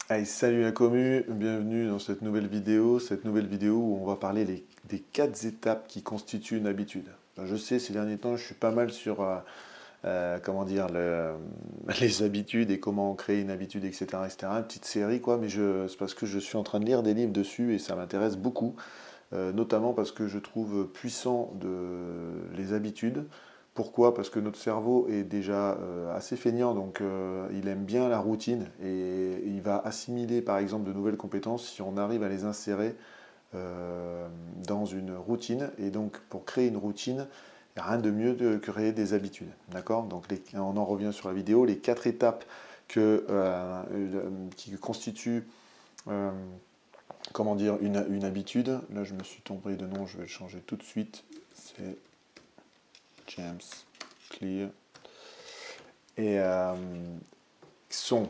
Hey, salut la commu, bienvenue dans cette nouvelle vidéo. Où on va parler des 4 étapes qui constituent une habitude. Je sais, ces derniers temps, je suis pas mal sur comment dire, les habitudes et comment créer une habitude, etc., etc. Une petite série, quoi, mais c'est parce que je suis en train de lire des livres dessus et ça m'intéresse beaucoup. Notamment parce que je trouve puissant les habitudes. Pourquoi? Parce que notre cerveau est déjà assez feignant, donc il aime bien la routine et il va assimiler par exemple de nouvelles compétences si on arrive à les insérer dans une routine. Et donc pour créer une routine, il n'y a rien de mieux que créer des habitudes. D'accord? Donc on en revient sur la vidéo, les 4 étapes qui constituent euh, comment dire, une habitude. Là, je me suis tombé de nom, je vais le changer tout de suite. C'est James Clear. Et sont,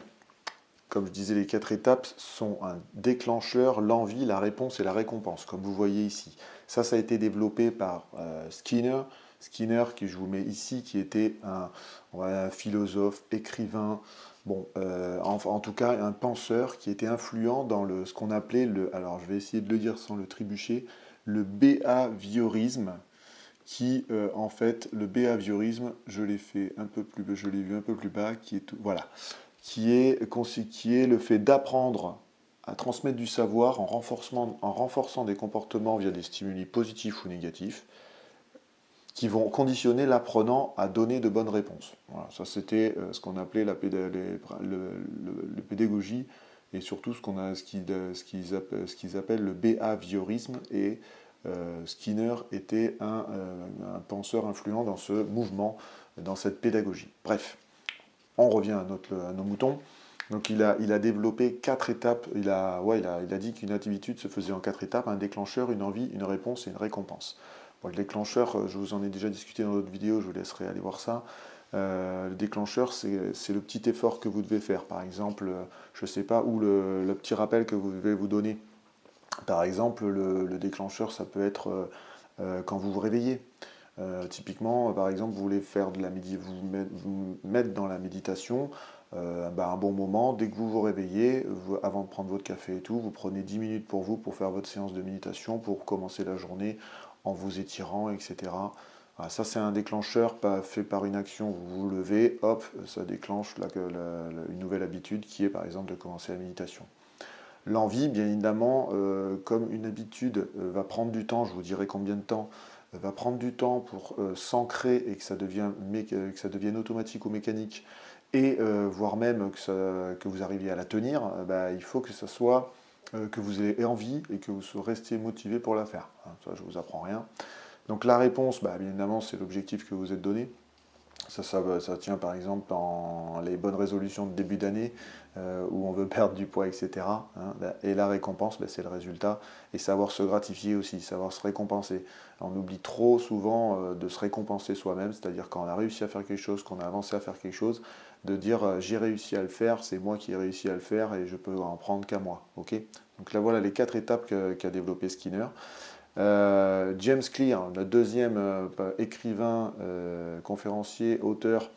comme je disais, les 4 étapes sont un déclencheur, l'envie, la réponse et la récompense, comme vous voyez ici. Ça a été développé par Skinner. Skinner, qui je vous mets ici, qui était un philosophe, écrivain, bon, en tout cas un penseur qui était influent dans ce qu'on appelait alors je vais essayer de le dire sans le trébucher, le behaviorisme, qui en fait, le behaviorisme, je l'ai fait un peu plus, je l'ai vu un peu plus bas, qui est tout, voilà, qui est le fait d'apprendre à transmettre du savoir en renforçant des comportements via des stimuli positifs ou négatifs, qui vont conditionner l'apprenant à donner de bonnes réponses. Voilà, ça c'était ce qu'on appelait le pédagogie et surtout ce qu'ils appellent le behaviorisme. Et Skinner était un penseur influent dans ce mouvement, dans cette pédagogie. Bref, on revient à nos moutons. Donc il a développé 4 étapes. Il a dit qu'une habitude se faisait en 4 étapes: un déclencheur, une envie, une réponse et une récompense. Bon, le déclencheur, je vous en ai déjà discuté dans d'autres vidéos, je vous laisserai aller voir ça. Le déclencheur, c'est le petit effort que vous devez faire. Par exemple, je ne sais pas, ou le petit rappel que vous devez vous donner. Par exemple, le déclencheur, ça peut être quand vous vous réveillez. Typiquement, par exemple, vous voulez faire vous mettre dans la méditation, un bon moment, dès que vous vous réveillez, avant de prendre votre café et tout, vous prenez 10 minutes pour vous, pour faire votre séance de méditation, pour commencer la journée en vous étirant, etc. Voilà, ça, c'est un déclencheur fait par une action. Vous vous levez, hop, ça déclenche une nouvelle habitude qui est par exemple de commencer la méditation. L'envie, bien évidemment, comme une habitude va prendre du temps, je vous dirai combien de temps, va prendre du temps pour s'ancrer et que ça devienne automatique ou mécanique, et voire même que vous arriviez à la tenir. Il faut que ça soit que vous ayez envie et que vous restiez motivé pour la faire. Hein, ça, je ne vous apprends rien. Donc la réponse, bien évidemment, c'est l'objectif que vous êtes donné. Ça tient par exemple dans les bonnes résolutions de début d'année où on veut perdre du poids, etc. Hein. Et la récompense, c'est le résultat. Et savoir se gratifier aussi, savoir se récompenser. On oublie trop souvent de se récompenser soi-même, c'est-à-dire quand on a réussi à faire quelque chose, qu'on a avancé à faire quelque chose, de dire j'ai réussi à le faire, c'est moi qui ai réussi à le faire et je peux en prendre qu'à moi. Okay. Donc là voilà les 4 étapes qu'a développé Skinner. James Clear, le deuxième écrivain, conférencier, auteur,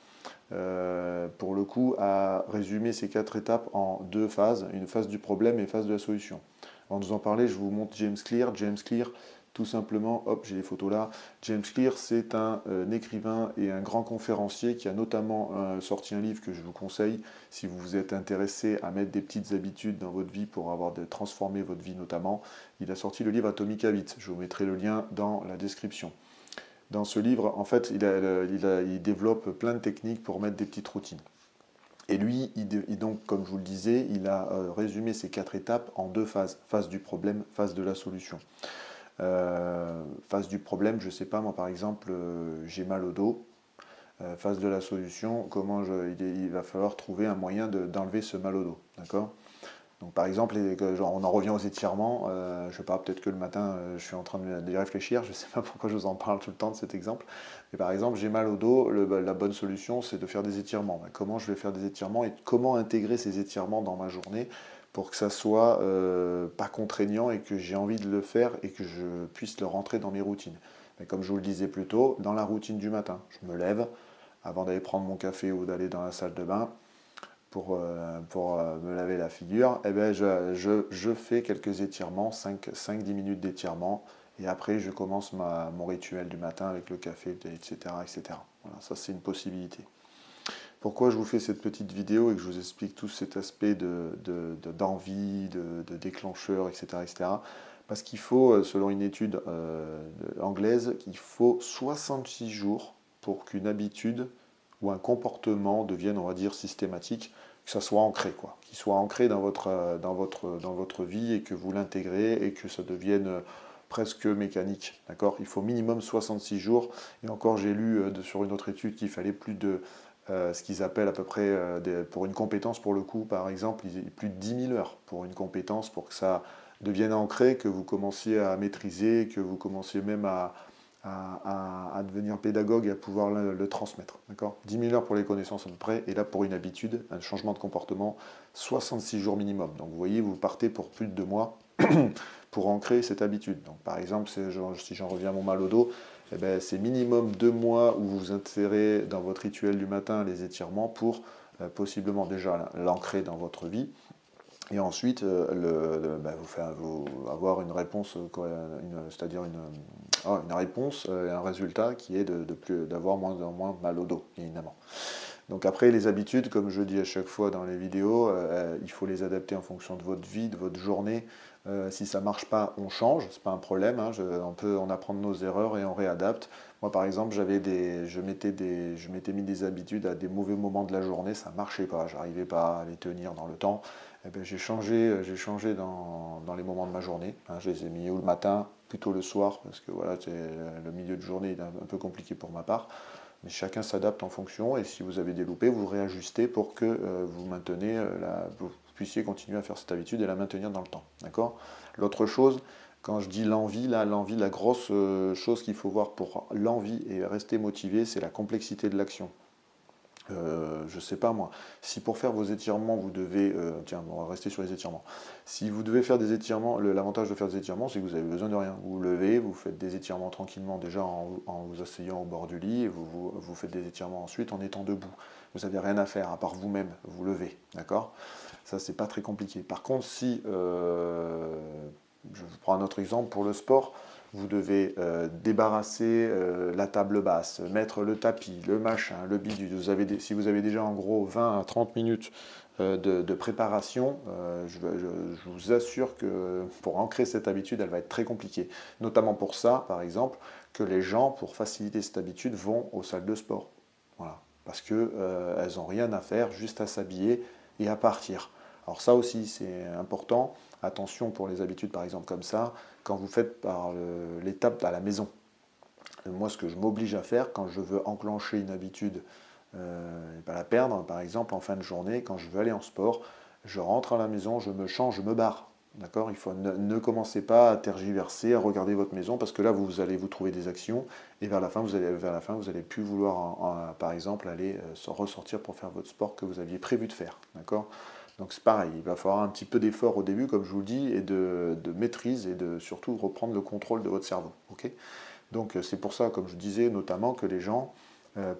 pour le coup, a résumé ces 4 étapes en 2 phases, une phase du problème et une phase de la solution. Avant de vous en parler, je vous montre James Clear. James Clear, tout simplement, hop, j'ai les photos là. James Clear, c'est un écrivain et un grand conférencier qui a notamment sorti un livre que je vous conseille si vous vous êtes intéressé à mettre des petites habitudes dans votre vie pour transformer votre vie notamment. Il a sorti le livre Atomic Habits. Je vous mettrai le lien dans la description. Dans ce livre, en fait, il développe plein de techniques pour mettre des petites routines. Et lui, donc, comme je vous le disais, il a résumé ces 4 étapes en 2 phases. Phase du problème, phase de la solution. Phase du problème, je ne sais pas, moi par exemple, j'ai mal au dos. Phase de la solution, il va falloir trouver un moyen d'enlever ce mal au dos. D'accord? Donc par exemple, on en revient aux étirements. Je sais pas, peut-être que le matin, je suis en train d'y réfléchir. Je ne sais pas pourquoi je vous en parle tout le temps de cet exemple. Mais par exemple, j'ai mal au dos. La bonne solution, c'est de faire des étirements. Comment je vais faire des étirements et comment intégrer ces étirements dans ma journée pour que ça soit pas contraignant et que j'ai envie de le faire et que je puisse le rentrer dans mes routines. Mais comme je vous le disais plus tôt, dans la routine du matin, je me lève avant d'aller prendre mon café ou d'aller dans la salle de bain. me laver la figure, eh ben je fais quelques étirements, 5-10 minutes d'étirement, et après je commence mon rituel du matin avec le café, etc. etc. Voilà, ça c'est une possibilité. Pourquoi je vous fais cette petite vidéo et que je vous explique tout cet aspect d'envie, de déclencheur, etc., etc. Parce qu'il faut, selon une étude anglaise, qu'il faut 66 jours pour qu'une habitude ou un comportement devienne, on va dire, systématique, que ça soit ancré, quoi. Qu'il soit ancré dans votre vie et que vous l'intégrez et que ça devienne presque mécanique, d'accord? Il faut minimum 66 jours. Et encore, j'ai lu sur une autre étude qu'il fallait plus de ce qu'ils appellent à peu près, pour une compétence pour le coup, par exemple, plus de 10 000 heures pour une compétence, pour que ça devienne ancré, que vous commenciez à maîtriser, que vous commenciez même à devenir pédagogue et à pouvoir le transmettre. 10 000 heures pour les connaissances à peu près, et là pour une habitude, un changement de comportement, 66 jours minimum. Donc vous voyez, vous partez pour plus de 2 mois pour ancrer cette habitude. Donc par exemple, si j'en reviens à mon mal au dos, eh ben, c'est minimum 2 mois où vous insérez dans votre rituel du matin les étirements pour possiblement déjà l'ancrer dans votre vie. Et ensuite, vous avoir une réponse, c'est-à-dire une réponse, un résultat qui est d'avoir moins en moins mal au dos, évidemment. Donc après, les habitudes, comme je dis à chaque fois dans les vidéos, il faut les adapter en fonction de votre vie, de votre journée. Si ça ne marche pas, on change, c'est pas un problème. Hein, on peut en apprendre nos erreurs et on réadapte. Moi, par exemple, je m'étais mis des habitudes à des mauvais moments de la journée, ça ne marchait pas, j'arrivais pas à les tenir dans le temps. Eh ben, j'ai changé dans les moments de ma journée. Hein, je les ai mis ou le matin, plutôt le soir, parce que voilà, le milieu de journée est un peu compliqué pour ma part. Mais chacun s'adapte en fonction, et si vous avez des loupés, vous réajustez pour que vous puissiez continuer à faire cette habitude et la maintenir dans le temps. D'accord? L'autre chose, quand je dis l'envie, la grosse chose qu'il faut voir pour l'envie et rester motivé, c'est la complexité de l'action. Je ne sais pas moi, si pour faire vos étirements, vous devez, tiens, on va rester sur les étirements. Si vous devez faire des étirements, l'avantage de faire des étirements, c'est que vous avez besoin de rien. Vous vous levez, vous faites des étirements tranquillement déjà en vous asseyant au bord du lit, et vous faites des étirements ensuite en étant debout. Vous n'avez rien à faire à part vous-même, vous levez, d'accord? Ça, c'est pas très compliqué. Par contre, si, je vous prends un autre exemple pour le sport, vous devez débarrasser la table basse, mettre le tapis, le machin, le bidule. Si vous avez déjà en gros 20 à 30 minutes de préparation, je vous assure que pour ancrer cette habitude, elle va être très compliquée. Notamment pour ça, par exemple, que les gens, pour faciliter cette habitude, vont aux salles de sport. Voilà. Parce qu'elles n'ont rien à faire, juste à s'habiller et à partir. Alors ça aussi, c'est important. Attention pour les habitudes, par exemple, comme ça, quand vous faites par l'étape à la maison. Moi, ce que je m'oblige à faire quand je veux enclencher une habitude et pas la perdre, par exemple, en fin de journée, quand je veux aller en sport, je rentre à la maison, je me change, je me barre. D'accord? Il faut ne commencez pas à tergiverser, à regarder votre maison, parce que là, vous allez vous trouver des actions, et vers la fin, vous allez plus vouloir, par exemple, aller ressortir pour faire votre sport que vous aviez prévu de faire. D'accord? Donc c'est pareil, il va falloir un petit peu d'effort au début, comme je vous le dis, et de maîtrise, et de surtout reprendre le contrôle de votre cerveau. Okay? Donc c'est pour ça, comme je disais, notamment que les gens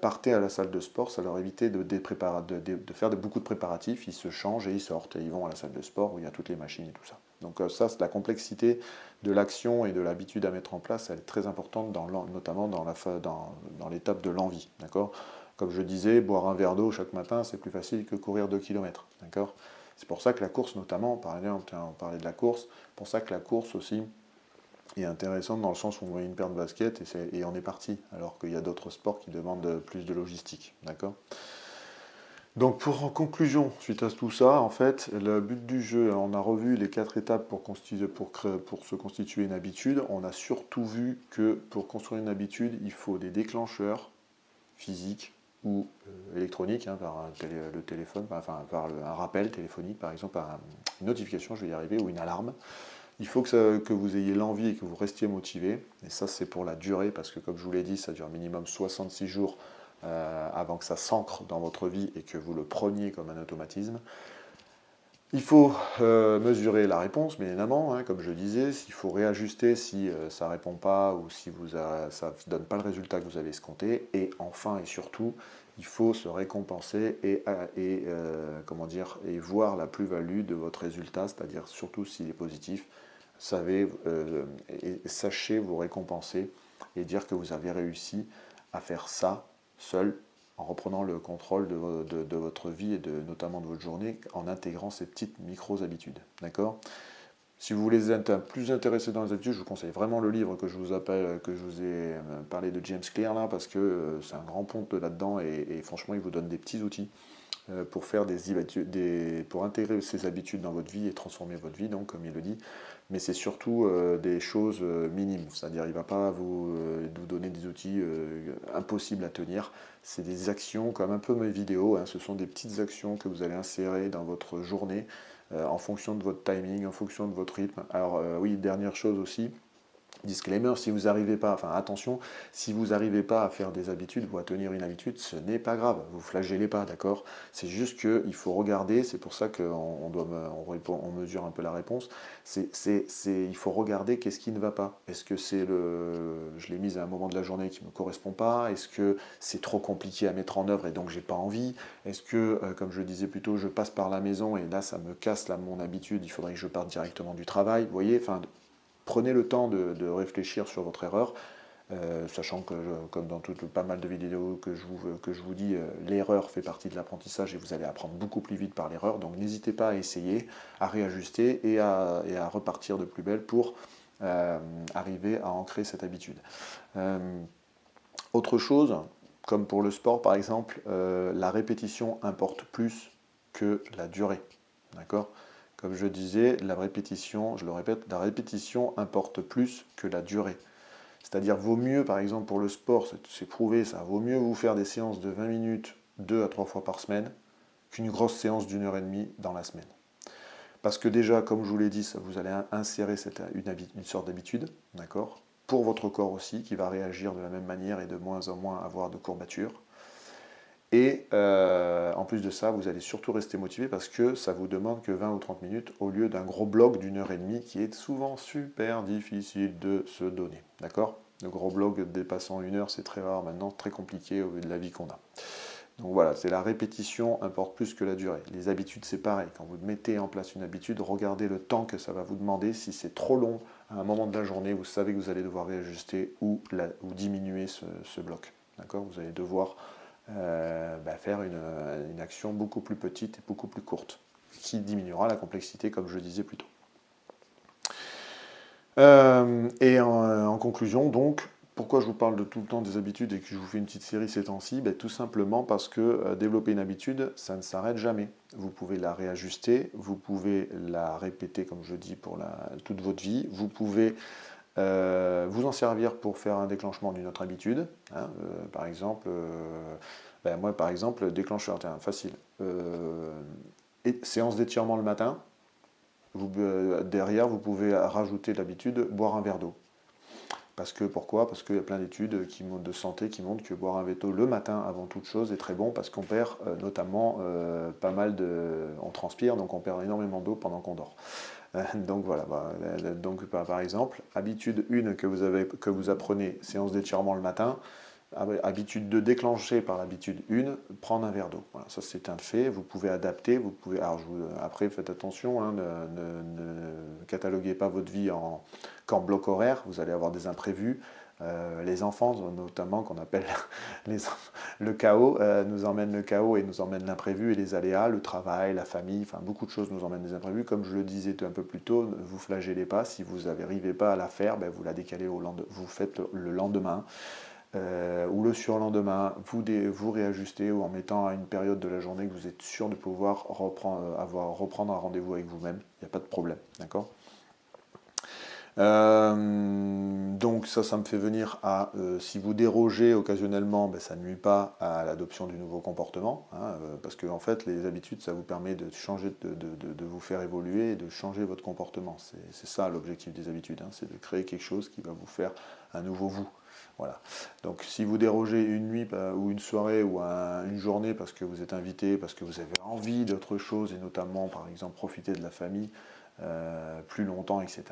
partaient à la salle de sport, ça leur évitait de faire beaucoup de préparatifs, ils se changent et ils sortent, et ils vont à la salle de sport où il y a toutes les machines et tout ça. Donc ça, c'est la complexité de l'action et de l'habitude à mettre en place, elle est très importante, notamment dans l'étape de l'envie. D'accord? Comme je disais, boire un verre d'eau chaque matin, c'est plus facile que courir 2 km. D'accord? C'est pour ça que la course, notamment, par exemple, on parlait de la course, pour ça que la course aussi est intéressante dans le sens où on met une paire de baskets et on est parti, alors qu'il y a d'autres sports qui demandent plus de logistique. D'accord? Donc en conclusion, suite à tout ça, en fait, le but du jeu, on a revu les 4 étapes pour se constituer une habitude. On a surtout vu que pour construire une habitude, il faut des déclencheurs physiques ou électroniques, hein, par le téléphone, enfin par un rappel téléphonique, par exemple, par une notification, je vais y arriver, ou une alarme. Il faut que vous ayez l'envie et que vous restiez motivé. Et ça, c'est pour la durée, parce que comme je vous l'ai dit, ça dure minimum 66 jours avant que ça s'ancre dans votre vie et que vous le preniez comme un automatisme. Il faut mesurer la réponse, bien évidemment, hein, comme je disais. Il faut réajuster si ça ne répond pas ou si ça ne donne pas le résultat que vous avez escompté. Et enfin et surtout, il faut se récompenser comment dire, et voir la plus-value de votre résultat, c'est-à-dire surtout s'il est positif, sachez vous récompenser et dire que vous avez réussi à faire ça seul, en reprenant le contrôle de votre vie et notamment de votre journée, en intégrant ces petites micro-habitudes. D'accord ? Si vous voulez être plus intéressé dans les habitudes, je vous conseille vraiment le livre que je vous ai parlé de James Clear là, parce que c'est un grand ponte là-dedans et franchement il vous donne des petits outils pour faire pour intégrer ces habitudes dans votre vie et transformer votre vie, donc comme il le dit. Mais c'est surtout des choses minimes, c'est-à-dire il ne va pas vous donner des outils impossibles à tenir. C'est des actions, comme un peu mes vidéos, hein, ce sont des petites actions que vous allez insérer dans votre journée en fonction de votre timing, en fonction de votre rythme. Alors oui, dernière chose aussi, disclaimer, si vous n'arrivez pas, enfin attention, si vous n'arrivez pas à faire des habitudes ou à tenir une habitude, ce n'est pas grave, vous flagellez pas, d'accord? C'est juste qu'il faut regarder, c'est pour ça qu'on on mesure un peu la réponse, il faut regarder qu'est-ce qui ne va pas. Est-ce que je l'ai mise à un moment de la journée qui ne me correspond pas? Est-ce que c'est trop compliqué à mettre en œuvre et donc j'ai pas envie? Est-ce que, comme je le disais plus tôt, je passe par la maison et là ça me casse mon habitude, il faudrait que je parte directement du travail, vous voyez, enfin, prenez le temps de réfléchir sur votre erreur, sachant que, comme dans pas mal de vidéos que je vous dis, l'erreur fait partie de l'apprentissage et vous allez apprendre beaucoup plus vite par l'erreur. Donc n'hésitez pas à essayer, à réajuster et à repartir de plus belle pour arriver à ancrer cette habitude. Autre chose, comme pour le sport par exemple, la répétition importe plus que la durée. D'accord ? Comme je disais, la répétition, je le répète, la répétition importe plus que la durée. C'est-à-dire, vaut mieux, par exemple, pour le sport, c'est prouvé ça, vaut mieux vous faire des séances de 20 minutes 2 à 3 fois par semaine qu'une grosse séance d'1 h 30 dans la semaine. Parce que déjà, comme je vous l'ai dit, vous allez insérer une sorte d'habitude, d'accord, pour votre corps aussi, qui va réagir de la même manière et de moins en moins avoir de courbatures. Et en plus de ça, vous allez surtout rester motivé parce que ça vous demande que 20 ou 30 minutes au lieu d'un gros bloc d'1 h 30 qui est souvent super difficile de se donner. D'accord ? Le gros bloc dépassant 1 heure, c'est très rare maintenant, très compliqué au vu de la vie qu'on a. Donc voilà, c'est la répétition importe plus que la durée. Les habitudes, c'est pareil. Quand vous mettez en place une habitude, regardez le temps que ça va vous demander. Si c'est trop long à un moment de la journée, vous savez que vous allez devoir réajuster ou diminuer ce bloc. D'accord ? Vous allez devoir faire une action beaucoup plus petite et beaucoup plus courte, qui diminuera la complexité, comme je le disais plus tôt. Et en conclusion, donc, pourquoi je vous parle de tout le temps des habitudes et que je vous fais une petite série ces temps-ci? Tout simplement parce que développer une habitude, ça ne s'arrête jamais. Vous pouvez la réajuster, vous pouvez la répéter, comme je dis, pour toute votre vie. Vous pouvez vous en servir pour faire un déclenchement d'une autre habitude. Hein, par exemple, moi par exemple, déclencheur, facile. Séance d'étirement le matin. Derrière, vous pouvez rajouter l'habitude boire un verre d'eau. Pourquoi? Parce qu'il y a plein d'études de santé qui montrent que boire un verre d'eau le matin avant toute chose est très bon parce qu'on perd notamment pas mal on transpire, donc on perd énormément d'eau pendant qu'on dort. Donc voilà, donc par exemple, habitude 1 que vous apprenez, séance d'étirement le matin, habitude 2 déclenchée par l'habitude 1, prendre un verre d'eau. Voilà, ça c'est un fait, vous pouvez adapter, après faites attention, hein, ne cataloguez pas votre vie qu'en bloc horaire, vous allez avoir des imprévus. Les enfants, notamment, qu'on appelle le chaos, nous emmènent le chaos et nous emmènent l'imprévu et les aléas, le travail, la famille, enfin beaucoup de choses nous emmènent des imprévus. Comme je le disais un peu plus tôt, ne vous flagellez pas, si vous n'arrivez pas à la faire, vous la décalez vous faites le lendemain. Ou le surlendemain, vous réajustez ou en mettant à une période de la journée que vous êtes sûr de pouvoir reprendre un rendez-vous avec vous-même, il n'y a pas de problème, d'accord ? Donc ça me fait venir à, si vous dérogez occasionnellement, ça ne nuit pas à l'adoption du nouveau comportement, hein, parce que en fait les habitudes ça vous permet de changer, de vous faire évoluer et de changer votre comportement. C'est ça l'objectif des habitudes, hein, c'est de créer quelque chose qui va vous faire un nouveau vous. Voilà. Donc si vous dérogez une nuit ou une soirée ou une journée parce que vous êtes invité, parce que vous avez envie d'autre chose et notamment par exemple profiter de la famille, plus longtemps, etc.,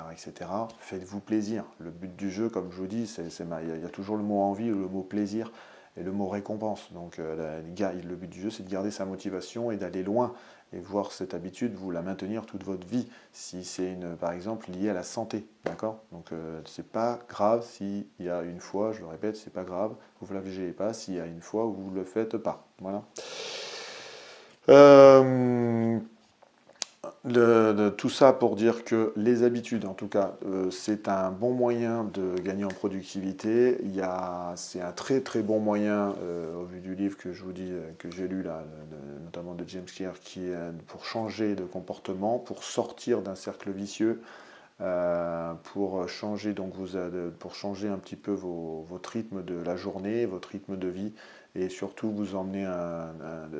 faites-vous plaisir. Le but du jeu, comme je vous dis, il y a toujours le mot envie ou le mot plaisir. et le mot récompense. Donc le but du jeu, c'est de garder sa motivation et d'aller loin et voir cette habitude, vous la maintenir toute votre vie, si c'est par exemple lié à la santé, d'accord? Donc c'est pas grave s'il y a une fois, je le répète, c'est pas grave, vous ne flageolez pas s'il y a une fois où vous ne le faites pas, voilà. Tout ça pour dire que les habitudes, en tout cas, c'est un bon moyen de gagner en productivité. C'est un très très bon moyen, au vu du livre que je vous dis, que j'ai lu là, notamment de James Clear, qui est pour changer de comportement, pour sortir d'un cercle vicieux, pour changer pour changer un petit peu votre rythme de la journée, votre rythme de vie, et surtout vous emmener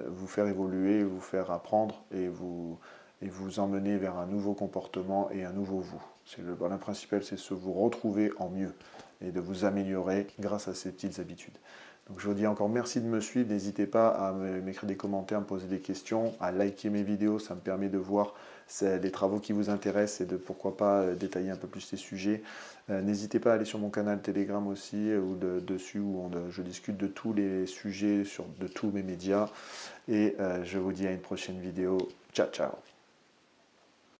vous faire évoluer, vous faire apprendre et vous emmener vers un nouveau comportement et un nouveau vous. Le principal, c'est de vous retrouver en mieux et de vous améliorer grâce à ces petites habitudes. Donc je vous dis encore merci de me suivre, n'hésitez pas à m'écrire des commentaires, me poser des questions, à liker mes vidéos, ça me permet de voir les travaux qui vous intéressent et de pourquoi pas détailler un peu plus ces sujets. N'hésitez pas à aller sur mon canal Telegram aussi, dessus où je discute de tous les sujets de tous mes médias. Et je vous dis à une prochaine vidéo. Ciao, ciao!